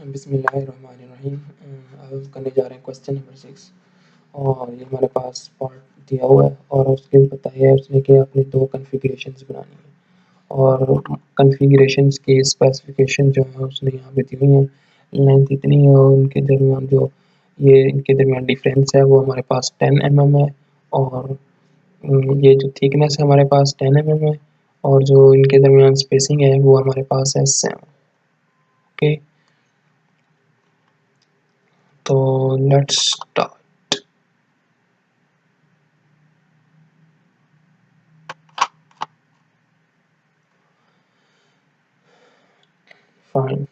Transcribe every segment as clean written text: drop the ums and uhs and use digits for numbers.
बिस्मिल्लाहिर्रहमानिर्रहीम। अब करने जा रहे हैं क्वेश्चन नंबर 6 और ये हमारे पास पार्ट दिया हुआ है और उसके बताया है उसने कि आपने 2 कॉन्फ़िगरेशंस बनानी है और कॉन्फ़िगरेशंस की स्पेसिफ़िकेशन जो है उसने यहाँ पे दी हुई है। लेंथ इतनी है और उनके दरमियान जो ये इनके दरमियान डिफ़रेंस है वो हमारे पास 10 mm है और ये जो थिकनेस है हमारे पास 10 mm है और जो इनके दरमियान स्पेसिंग है वो हमारे पास है 7। ओके, तो let's start. Fine,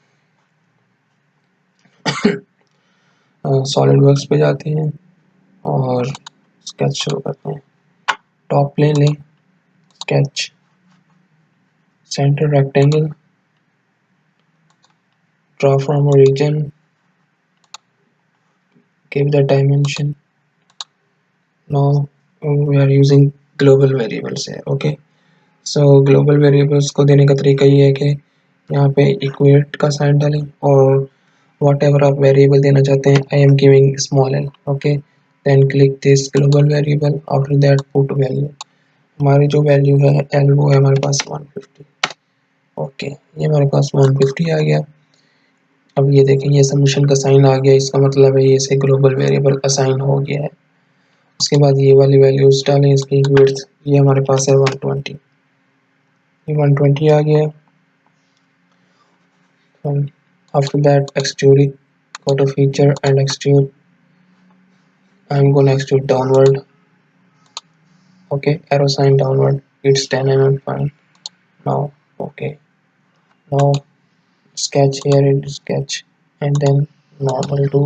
solid works पे जाते हैं और स्केच शुरू करते हैं। टॉप प्लेन लें, sketch, centre rectangle, draw from origin, give the dimension. Now we are using global variables है। ओके, सो ग्लोबल वेरिएबल्स को देने का तरीका ये है कि यहाँ पे इक्वेट का साइन डालें और वॉट एवर आप वेरिएबल देना चाहते हैं, I am giving small L. Okay, then click this global variable, after that put value. हमारी जो वैल्यू है एल वो है हमारे पास 150। ओके, ये हमारे पास 150 आ गया। अब ये देखें ये समेशन का साइन आ गया, इसका मतलब है ये से ग्लोबल वेरिएबल असाइन हो गया है। उसके बाद ये वाली वैल्यूज डालें इसकी विड्थ, ये हमारे पास है 120, ये 120 आ गया। After that extrude it, go to feature and extrude. I'm gonna extrude downward. Okay, arrow sign downward, it's 10 mm, fine. Now okay, now sketch here and sketch and then normal to.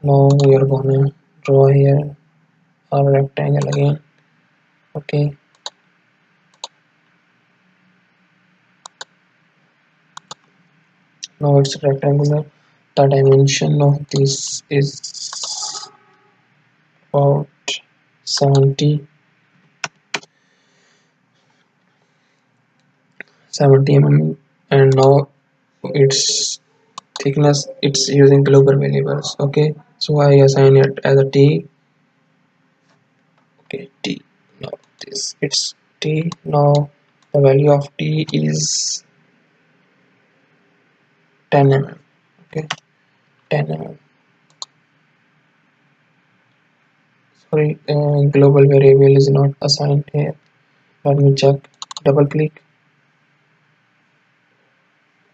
Now we are gonna draw here a rectangle again. Okay, now it's rectangular. The dimension of this is about 70 mm, and now its thickness, it's using global variables. Okay, so I assign it as a t. Okay, t. Now this it's t. Now the value of t is 10 mm. Okay, 10 mm. Sorry, global variable is not assigned here. Let me check. Double click.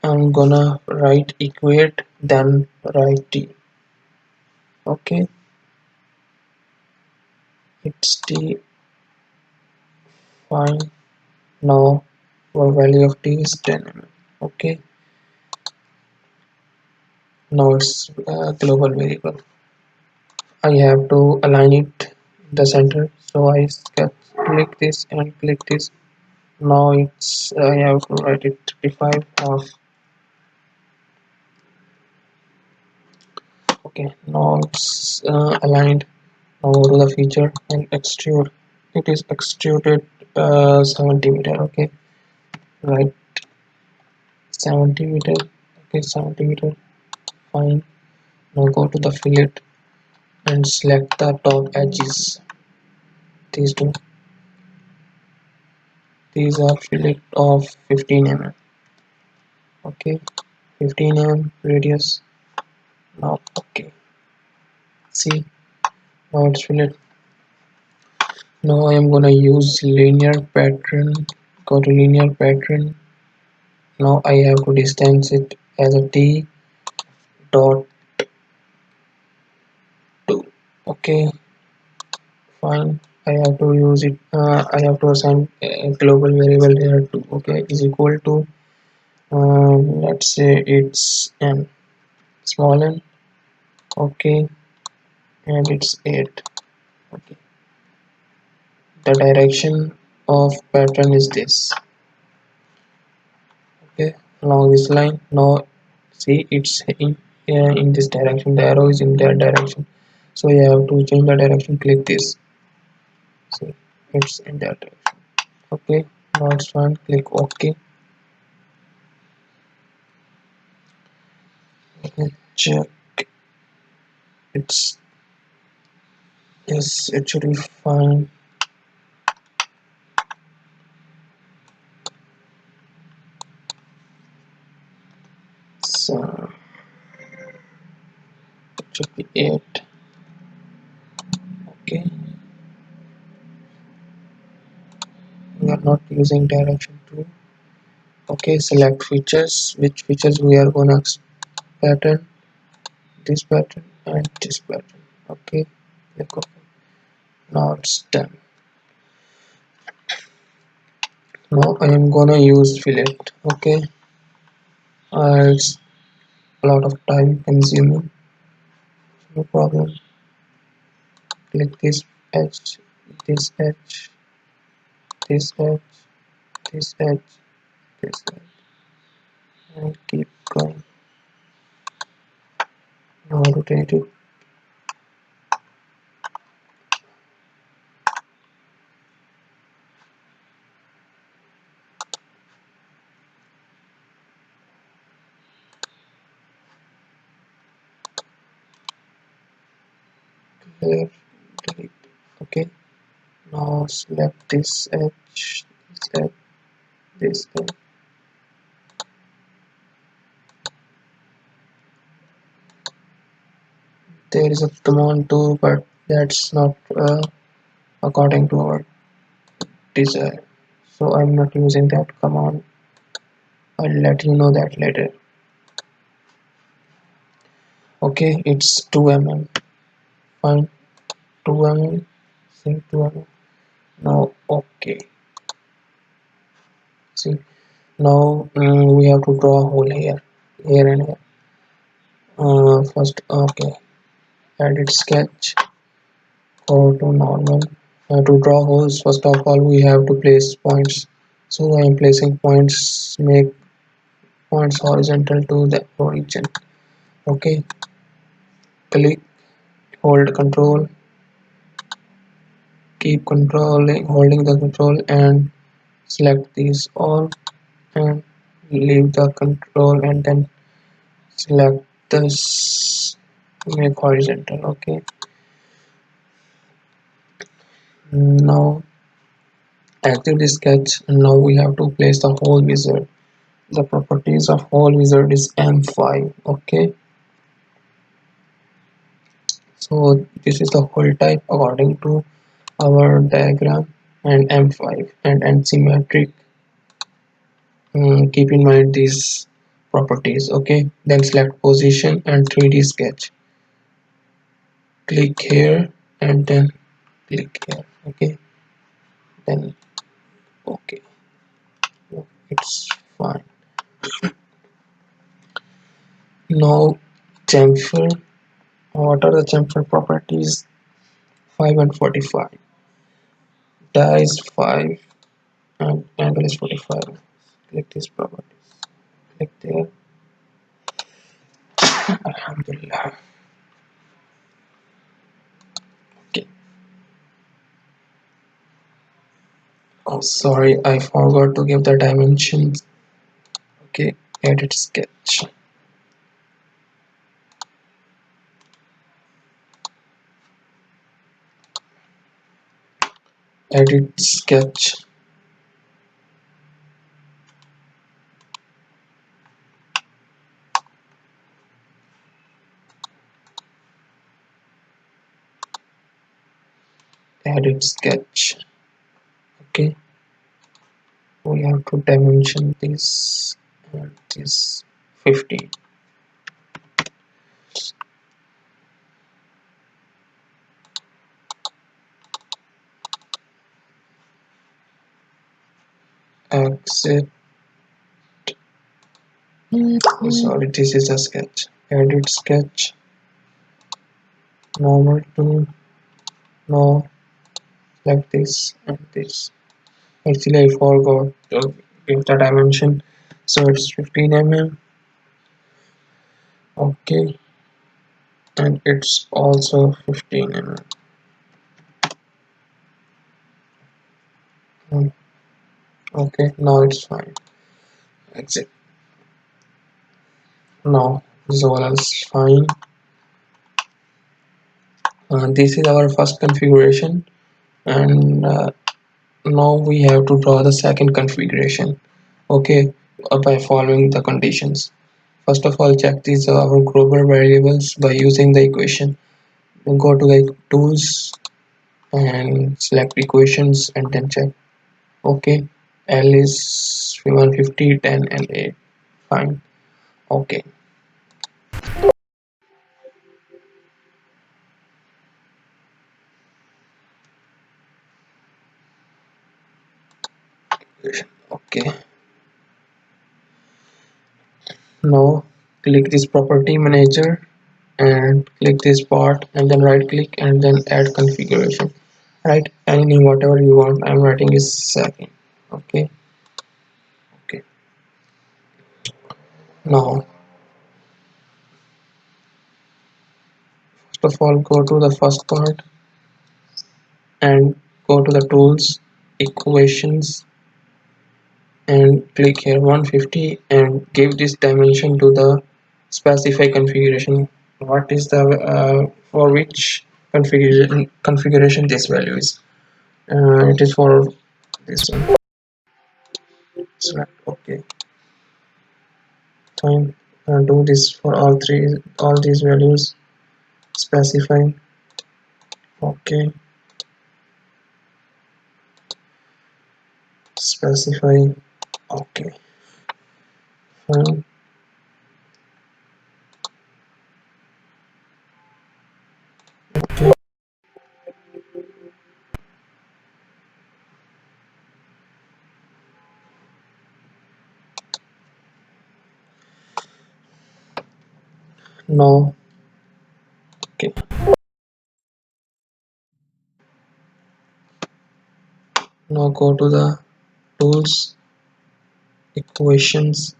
I'm gonna write equate, then write t. Okay, it's t. Fine. Now our value of t is 10 mm. Okay, now it's global variable. I have to align it in the center, so I click this and click this. Now it's I have to write it 35 of. Okay, now it's aligned. Now go to the feature and extrude. It is extruded 70 meter. Okay, right, 70 meter. Okay, 70 meter. Fine. Now go to the fillet and select the top edges. These two. These are fillet of 15 mm. Okay, 15 mm radius. Now okay, see, now it's fillet. Now I am gonna use linear pattern. Go to linear pattern. Now I have to distance it as a t dot 2. Okay, fine. I have to use it. I have to assign a global variable here too. Okay, is equal to let's say it's n, small n. Okay, and it's 8. Okay, the direction of pattern is this. Okay, along this line. Now see it's in this direction, the arrow is in that direction, so you have to change the direction. Click this, see it's in that direction. Okay, now it's fine. Click OK. Let me check. It's yes, it should be fine. So it should be 8. Okay, we are not using direction tool. Okay, select features. Which features we are gonna pattern, this pattern and this pattern. Okay, click OK. Now it's done. Now I am gonna use fillet. Okay, it's a lot of time consuming. No problem. Click this edge, this edge, this edge, this edge, this edge, and keep going. Now rotate it. Clear, delete. Okay. Now select this edge, this edge, this edge. There is a command too, but that's not according to our desire. So I'm not using that command. I'll let you know that later. Okay, it's 2 mm. Fine, 2 mm. See 2 mm. Now, okay. See, now we have to draw a hole here and here. First, okay. Edit sketch. Go to normal. To draw holes, first of all, we have to place points. So I am placing points. Make points horizontal to the origin. Okay, click, hold control, keep controlling, holding the control, and select these all, and leave the control, and then select this, make horizontal. Okay, now active the sketch. Now we have to place the whole wizard. The properties of whole wizard is M5. Okay, so this is the whole type according to our diagram, and M5 and symmetric. Keep in mind these properties. Okay, then select position and 3D sketch. Click here and then click here. Okay, then okay, it's fine. Now chamfer. What are the chamfer properties? 5 and 45. Die is 5 and angle is 45. Click these properties. Click there. Alhamdulillah. Okay. Oh, sorry, I forgot to give the dimensions. Okay, edit sketch. Edit sketch. Edit sketch. Okay, we have to dimension this and this 15. Exit. Sorry, this is a sketch. Edit sketch. Normal tool. No, like this and this. Actually, I forgot to give the dimension. So it's 15 mm. Okay, and it's also 15 mm. Okay, now it's fine. Exit. Now So all else fine. This is our first configuration, and now we have to draw the second configuration. Okay, by following the conditions. First of all, check these our global variables by using the equation. Go to the tools and select equations and then check. Okay, L is 150, 10 and 8. Fine. Okay. Okay. Now click this property manager and click this part and then right click and then add configuration. Write any name whatever you want. I'm writing is second. Okay. Okay. Now first of all go to the first part and go to the tools, equations, and click here 150 and give this dimension to the specify configuration. What is the for which configuration this value is? It is for this one. Select OK. Fine. Do this for all these values. Specify. OK. Specify. OK. Fine. Okay. Now, okay. Now go to the tools, equations,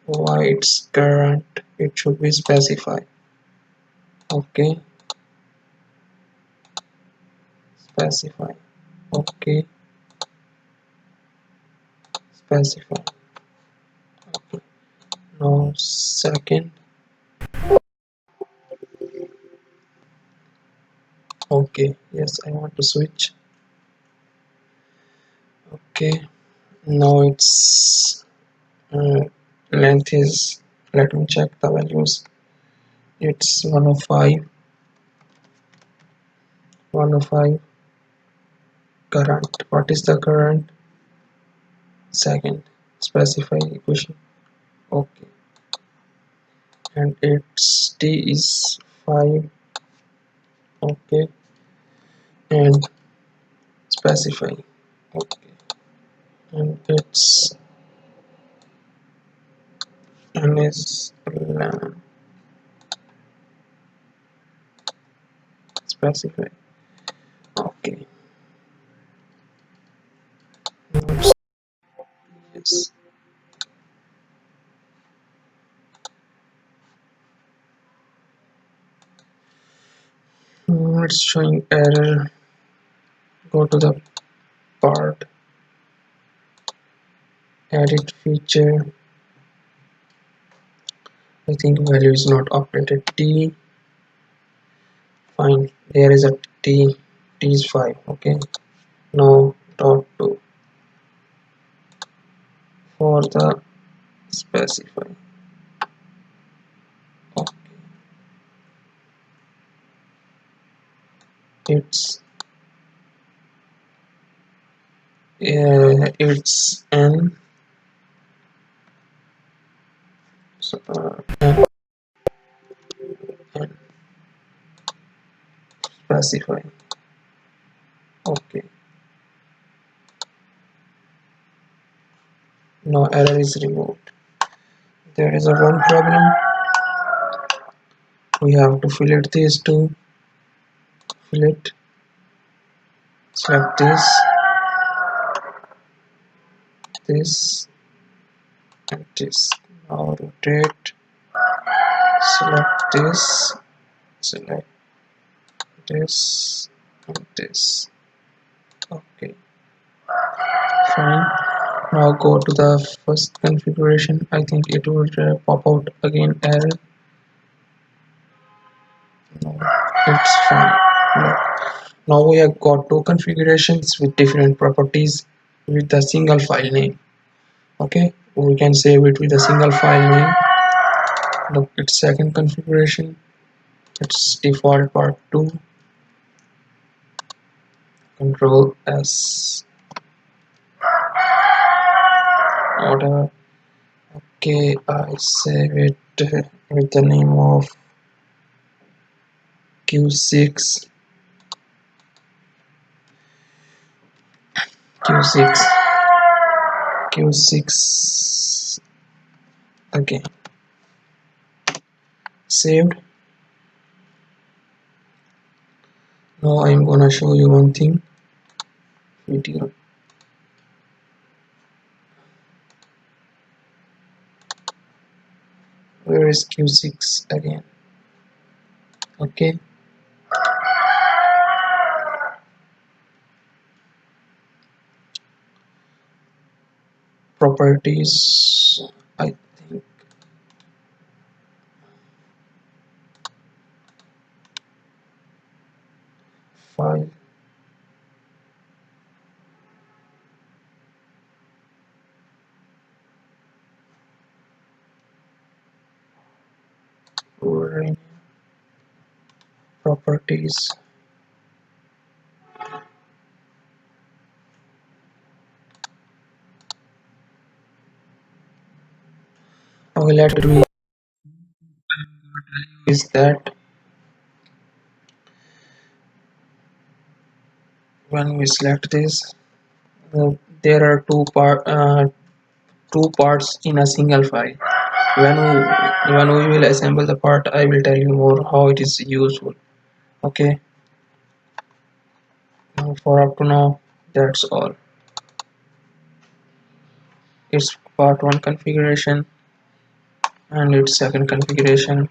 why it's current, it should be specified. Okay, specify. Okay, specify. Okay. Now second. Okay, yes, I want to switch. Okay, now its length is, let me check the values. It's 105, 105. Current. What is the current? Second. Specify equation. Okay. And its T is 5. Okay. And specify. Okay. And its N is 11. Specify. Okay. Yes. It's showing error. Go to the part. Edit feature. I think value is not updated. T. Fine. There is a T. T is 5. Okay. Now dot 2 for the specify. Okay. It's it's N. So, N specify. Okay. Now error is removed. There is a one problem. We have to fillet these two. Fillet. Select this, and this. Now rotate. Select this. Select this and this. Okay. Fine. Now go to the first configuration. I think it would pop out again error. No, it's fine. No. Now we have got two configurations with different properties with a single file name. Okay, we can save it with a single file name. Look, its second configuration, it's default part 2, control S, whatever. Okay, I save it with the name of Q6, Q6, Q6. Okay, saved. Now I'm gonna show you one thing. Video. Where is Q6 again? Okay, properties. I think file. Properties. Okay, let me is that when we select this, uh, there are two parts in a single file. When we will assemble the part, I will tell you more how it is useful. Okay, for up to now, that's all. It's part 1 configuration and its second configuration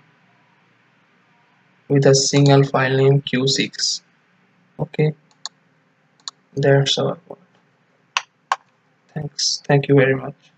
with a single file name Q6. Okay, that's all. Thank you very much.